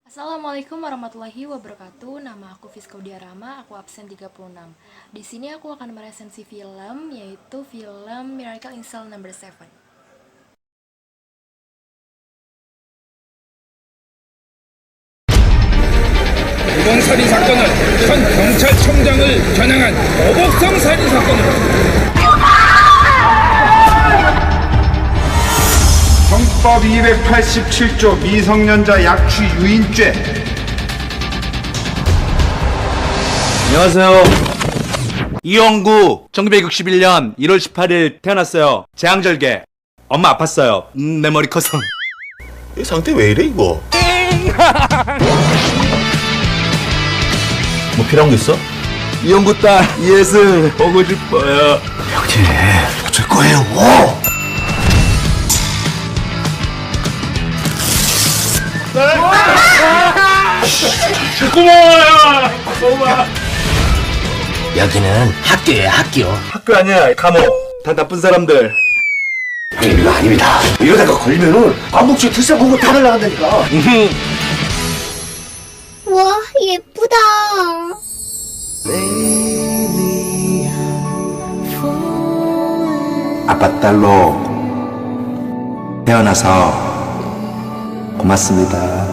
Assalamualaikum warahmatullahi wabarakatuh. Nama aku Fiskaudia Rama, aku absen 36. Di sini aku akan meresensi film, yaitu film Miracle in Cell Number 7. 이번 살인 사건은 현 경찰청장을 겨냥한 보복성 살인 사건으로 형법 287조 미성년자 약취 유인죄. 안녕하세요. 이영구 1961년 1월 18일 태어났어요. 재앙절개. 엄마 아팠어요. 내 머리 커서. 이 상태 왜 이래 이거? 뭐 필요한 거 있어? 이영구 딸 이예슬 보고 싶어요. 형님 어쩔 거예요? 여기는 학교예요, 학교. 학교 아니야 감옥. 다 나쁜 사람들. 형님 이거 아닙니다. 이러다가 걸리면은 암묵지 특사 보고 다 날라간다니까. 와, 예쁘다. 아빠 딸로 태어나서 고맙습니다.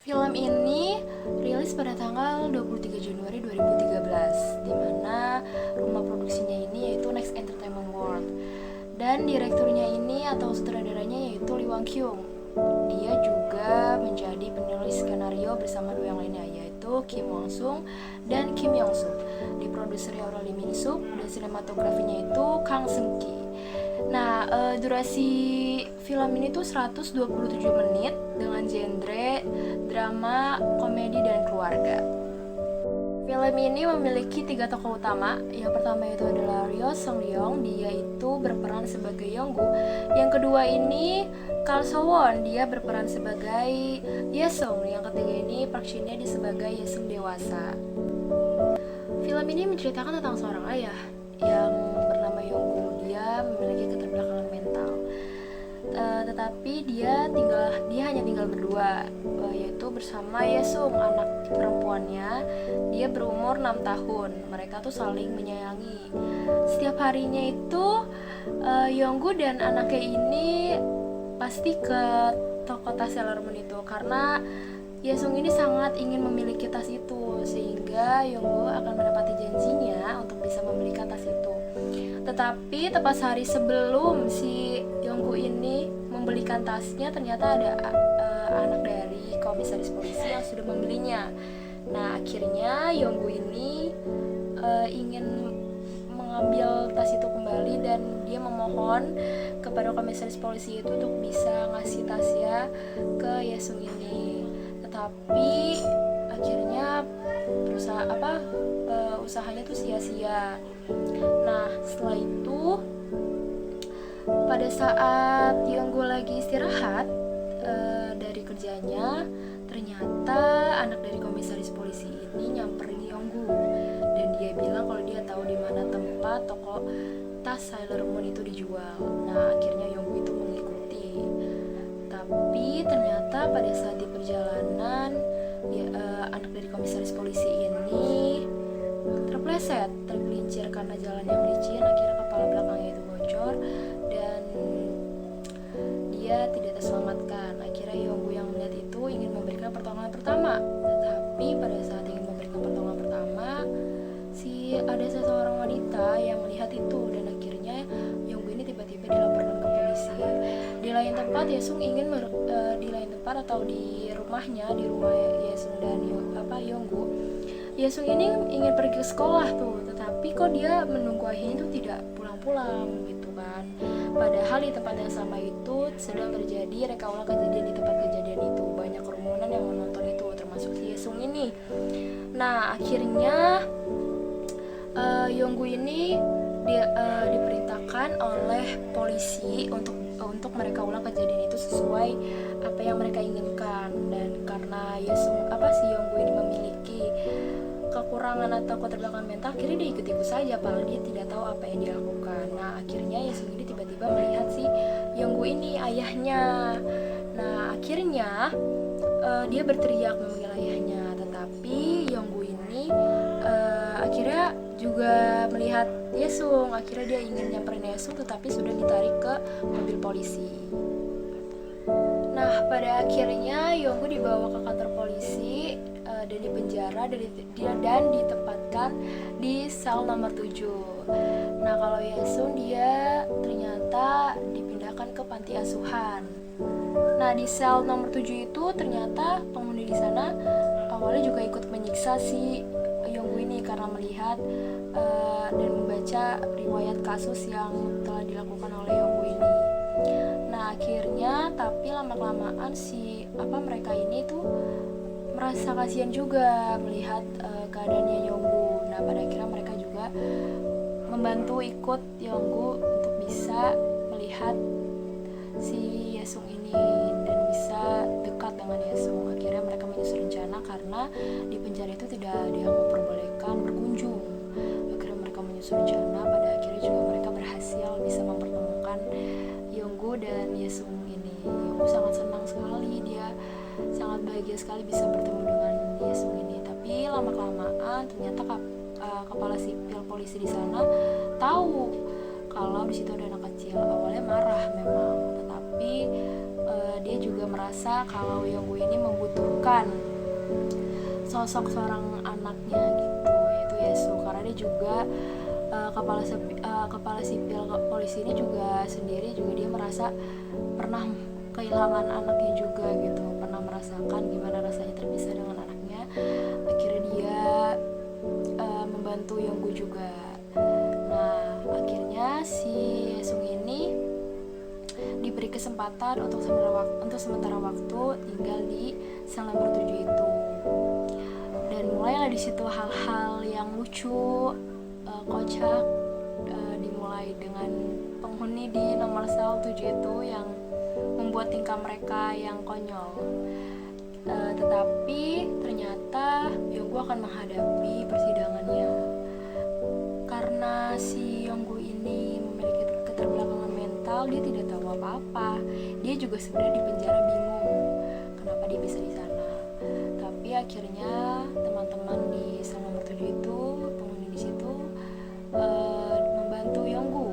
Film ini rilis pada tanggal 23 Januari 2013, di mana rumah produksinya ini yaitu Next Entertainment World. Dan direkturnya ini atau sutradaranya yaitu Lee Wang Kyung. Dia juga menjadi penulis skenario bersama dua yang lainnya, yaitu Kim Won Sung dan Kim Yong Suk. Diproduseri oleh Lee Min Suk dan sinematografinya itu Kang Seung Ki. Nah, durasi film ini tuh 127 menit dengan genre drama, komedi, dan keluarga. Film ini memiliki 3 tokoh utama. Yang pertama itu adalah Ryo Seung Ryong, dia itu berperan sebagai Yonggu. Yang kedua ini Kal So Won, dia berperan sebagai Yesung. Yang ketiga ini Park Shin Hye, dia sebagai Yesung dewasa. Film ini menceritakan tentang seorang ayah yang bernama Yonggu. Dia memiliki keterbelakangan mental. Tetapi dia hanya tinggal berdua, yaitu bersama Yesung, anak perempuannya. Dia berumur 6 tahun. Mereka tuh saling menyayangi. Setiap harinya itu Yonggu dan anaknya ini pasti ke toko tas Sailor Moon itu, karena Yesung ini sangat ingin memiliki tas itu, sehingga Yonggu akan menepati janjinya untuk bisa memiliki tas itu. Tetapi tepat sehari sebelum si Yonggu ini membelikan tasnya, ternyata ada anak dari komisaris polisi yang sudah membelinya. Nah, akhirnya Yonggu ini ingin mengambil tas itu kembali, dan dia memohon kepada komisaris polisi itu untuk bisa ngasih tasnya ke Yesung ini. Tetapi akhirnya usahanya tuh sia-sia. Nah, setelah itu pada saat Yonggu lagi istirahat dari kerjanya, ternyata anak dari komisaris polisi ini nyamperin Yonggu, dan dia bilang kalau dia tahu di mana tempat toko tas Sailor Moon itu dijual. Nah, akhirnya Yonggu itu mengikuti. Tapi ternyata pada saat di perjalanan anak dari komisaris polisi ini tergelincir karena jalan yang licin. Akhirnya kepala belakangnya itu bocor dan dia tidak terselamatkan. Akhirnya Yonggu yang melihat itu ingin memberikan pertolongan pertama, tetapi pada saat ingin memberikan pertolongan pertama, ada seseorang wanita yang melihat itu, dan akhirnya Yonggu ini tiba-tiba dilaporkan ke polisi. Di lain tempat, Yesung ingin di lain tempat atau di rumahnya, di rumah Yesung dan Yonggu, Yesung ini ingin pergi ke sekolah tuh, tetapi kok dia menunggu ayahnya itu tidak pulang-pulang gitu kan. Padahal di tempat yang sama itu sedang terjadi reka ulang kejadian di tempat kejadian itu. Banyak kerumunan yang menonton itu, termasuk si Yesung ini. Nah, akhirnya Yonggu ini diperintahkan oleh polisi polisi untuk mereka ulang kejadian itu sesuai apa yang mereka inginkan. Dan karena si Yonggu ini memiliki kekurangan atau keterbelakangan mental, akhirnya dia ikut-ikut saja padahal dia tidak tahu apa yang dia lakukan. Nah akhirnya Yesung ini tiba-tiba melihat si Yonggu ini ayahnya. Nah akhirnya dia berteriak memanggil ayahnya, tetapi Yonggu ini akhirnya juga melihat Yesung. Akhirnya dia ingin nyamperin Yesung, tetapi sudah ditarik ke mobil polisi. Nah pada akhirnya Yonggu dibawa ke kantor polisi dan dipenjara dan ditempatkan di sel nomor 7. Nah kalau Yesung dia ternyata dipindahkan ke panti asuhan. Nah di sel nomor 7 itu ternyata penghuni di sana awalnya juga ikut menyiksa si Yonggu ini karena melihat dan membaca riwayat kasus yang telah dilakukan oleh Yonggu ini. Nah akhirnya tapi lama-kelamaan mereka ini tuh merasa kasihan juga melihat keadaannya Yonggu. Nah pada akhirnya mereka juga membantu ikut Yonggu untuk bisa melihat si Yesung ini dan bisa dekat dengan Yesung. Akhirnya mereka menyusun rencana karena di penjara itu tidak ada yang memperbolehkan berkunjung. Akhirnya mereka menyusun rencana, pada akhirnya juga mereka berhasil bisa mempertemukan Yonggu dan Yesung ini. Yonggu sangat senang sekali, dia sangat bahagia sekali bisa bertemu dengan Yesung ini. Tapi lama-kelamaan ternyata kepala sipil polisi di sana tahu kalau di situ ada anak kecil. Awalnya marah memang, tetapi dia juga merasa kalau Yonggu ini membutuhkan sosok seorang anaknya gitu, yaitu Yesu. Karena dia juga kepala sipil polisi ini juga dia merasa pernah kehilangan anaknya juga gitu, pernah merasakan gimana rasanya terpisah dengan anaknya. Akhirnya dia membantu Yonggu juga. Nah akhirnya si Yesung ini diberi kesempatan untuk sementara waktu tinggal di sel nomor 7 itu. Dan mulailah di situ hal-hal yang lucu, kocak, dimulai dengan penghuni di nomor sel 7 itu yang membuat tingkah mereka yang konyol. Tetapi ternyata Yonggu akan menghadapi persidangannya. Karena si Yonggu ini memiliki keterbelakangan mental, dia tidak tahu apa-apa. Dia juga sebenarnya di penjara bingung kenapa dia bisa di sana. Tapi akhirnya teman-teman di sel nomor 7 itu, penghuni di situ membantu Yonggu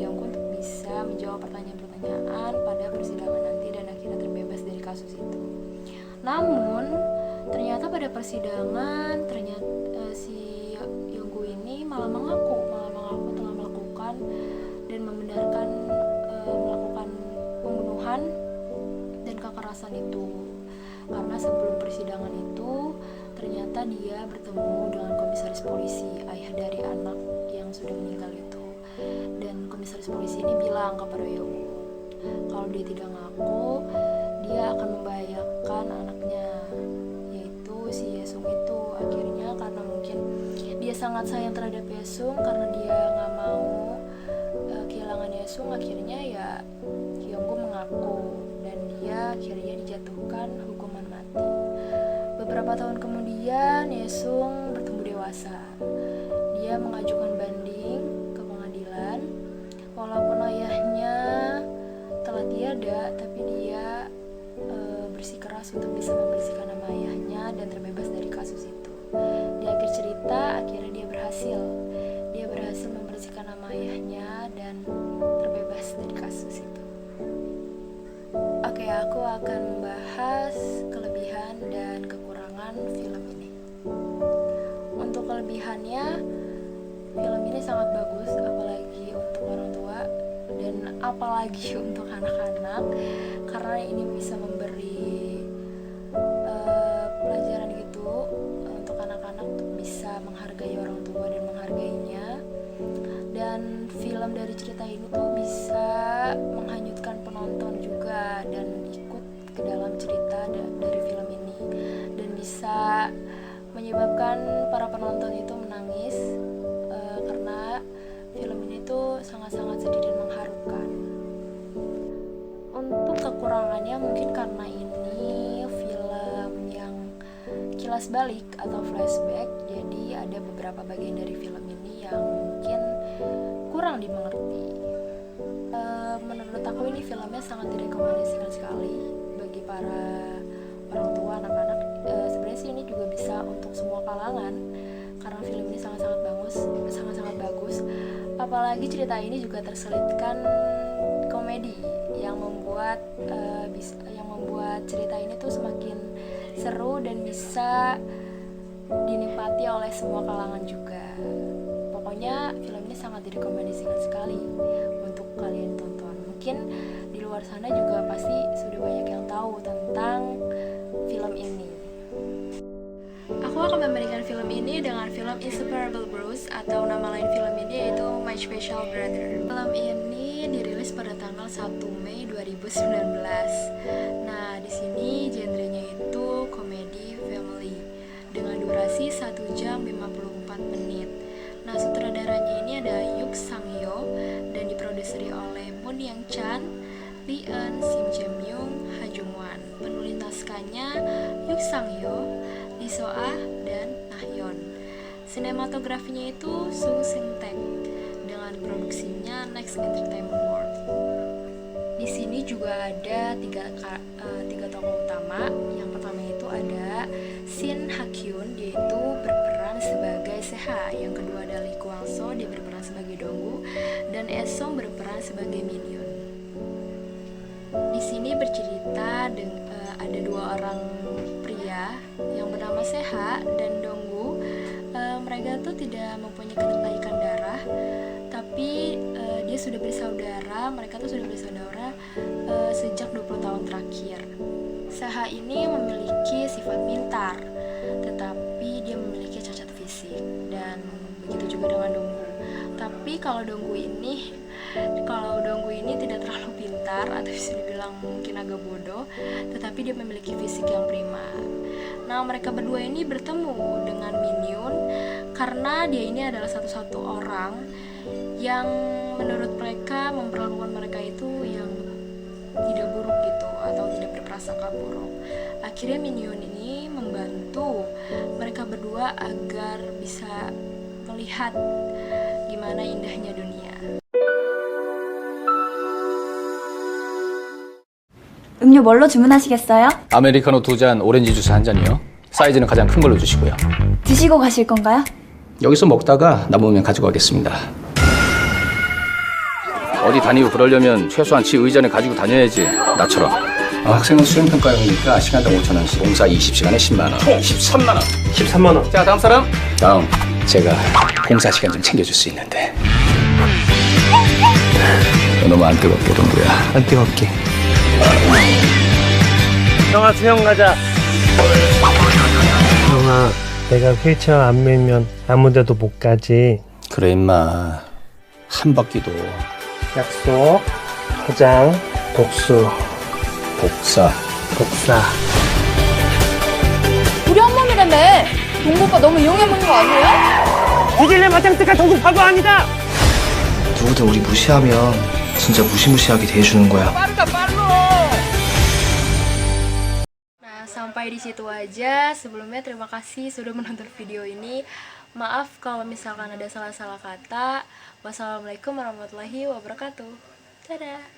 untuk bisa menjawab pertanyaan-pertanyaan pada persidangan nanti dan akhirnya terbebas dari kasus itu. Namun ternyata pada persidangan si Yonggu ini malah mengaku telah melakukan dan membenarkan melakukan pembunuhan dan kekerasan itu. Karena sebelum persidangan itu ternyata dia bertemu dengan komisaris polisi, ayah dari anak yang sudah meninggal itu. Dan komisaris polisi ini bilang kepada Yonggu kalau dia tidak ngaku, dia akan membahayakan anaknya, yaitu si Yesung itu. Akhirnya karena mungkin dia sangat sayang terhadap Yesung, karena dia nggak mau kehilangan Yesung, akhirnya ya Yonggu mengaku dan dia akhirnya dijatuhkan hukuman mati. Beberapa tahun kemudian Yesung bertumbuh dewasa. Dia mengajukan banding ke pengadilan. Walaupun ayahnya telah tiada, tapi dia bersikeras untuk bisa membersihkan nama ayahnya dan terbebas dari kasus itu. Di akhir cerita, akhirnya dia berhasil membersihkan nama ayahnya dan terbebas dari kasus itu. Oke, aku akan membahas kelebihan dan kekurangan film ini. Untuk kelebihannya, film ini sangat bagus, apalagi untuk orang tua dan apalagi untuk anak-anak, karena ini bisa memberi pelajaran gitu untuk anak-anak untuk bisa menghargai orang tua dan menghargainya. Dan film dari cerita ini tuh bisa menghanyutkan penonton juga dan ikut ke dalam cerita dari film ini, dan bisa menyebabkan para penonton itu menangis karena film ini tuh sangat-sangat sedih dan mengharukan. karena ini film yang kilas balik atau flashback, jadi ada beberapa bagian dari film ini yang mungkin kurang dimengerti. Menurut aku ini filmnya sangat direkomendasikan sekali bagi para orang tua, anak-anak. Sebenarnya sih ini juga bisa untuk semua kalangan karena film ini sangat-sangat bagus. Apalagi cerita ini juga terselipkan komedi yang membuat cerita ini tuh semakin seru dan bisa dinikmati oleh semua kalangan juga. Pokoknya film ini sangat direkomendasikan sekali untuk kalian tonton. Mungkin di luar sana juga pasti sudah banyak yang tahu tentang film ini. Aku akan membandingkan film ini dengan film Inseparable Bros atau nama lain film ini yaitu My Special Brother. Film ini dirilis pada tanggal 1 Mei 2019. Nah, di sini genrenya itu komedi family dengan durasi 1 jam 54 menit. Nah, sutradaranya ini ada Yuk Sang Hyo dan diproduseri oleh Moon Yang Chan, Lee Eun, Sim Jae Myung, Ha Jung Wan. Penulis naskahnya Yuk Sang Hyo, Lee So Ah, dan Nah Yeon. Sinematografinya itu Sung Sing Taek dengan produksinya Next Entertainment World. Di sini juga ada tiga tokoh utama. Yang pertama itu ada Shin Ha Kyun, dia itu berperan sebagai Seha. Yang kedua ada Lee Kwang So, dia berperan sebagai Donggu, dan Esong berperan sebagai Min Yoon. Di sini bercerita ada dua orang pria yang bernama Seha dan Donggu. Mereka tuh tidak mempunyai ketertarikan darah, tapi dia sudah bersaudara. Mereka tuh sudah bersaudara sejak 20 tahun terakhir. Seha ini memiliki sifat pintar, tetapi dia memiliki cacat fisik, dan begitu juga dengan Donggu. Tapi kalau Donggu ini tidak terlalu pintar atau bisa dibilang mungkin agak bodoh, tetapi dia memiliki fisik yang prima. Nah, mereka berdua ini bertemu dengan Min Yoon karena dia ini adalah satu-satu orang yang menurut mereka memperlakukan mereka itu yang tidak buruk gitu atau tidak berprasangka buruk. Akhirnya Min Yoon ini membantu mereka berdua agar bisa melihat gimana indahnya dunia. 음료 뭘로 주문하시겠어요? 아메리카노 2잔, 오렌지 주스 한 잔이요. 사이즈는 가장 큰 걸로 주시고요. 드시고 가실 건가요? 여기서 먹다가 남으면 가지고 가겠습니다. 어디 다니고 그러려면 최소한 지 의자는 가지고 다녀야지. 나처럼. 학생은 수행평가용이니까 시간당 5,000원씩. 봉사 20시간에 10만 원. 총 13만 원. 13만 원. 자, 다음 사람. 다음. 제가 봉사 시간 좀 챙겨줄 수 있는데. 너무 안 뜨겁게, 동구야. 안 뜨겁게. 형아 수영 가자. 형아 내가 휠체어 안 밀면 아무데도 못 가지. 그래 임마. 한 바퀴도. 약속. 포장. 복수. 복사. 복사. 우리 한 몸이라며. 동구 오빠 너무 이용해 먹는 거 아니에요? 뒤질래 마장특한 동구 바보 아니다. 누구든 우리 무시하면 진짜 무시무시하게 대해주는 거야. Nah, sampai di situ aja. Sebelumnya terima kasih sudah menonton video ini. Maaf kalau misalkan ada salah-salah kata. Wassalamualaikum warahmatullahi wabarakatuh. Dadah.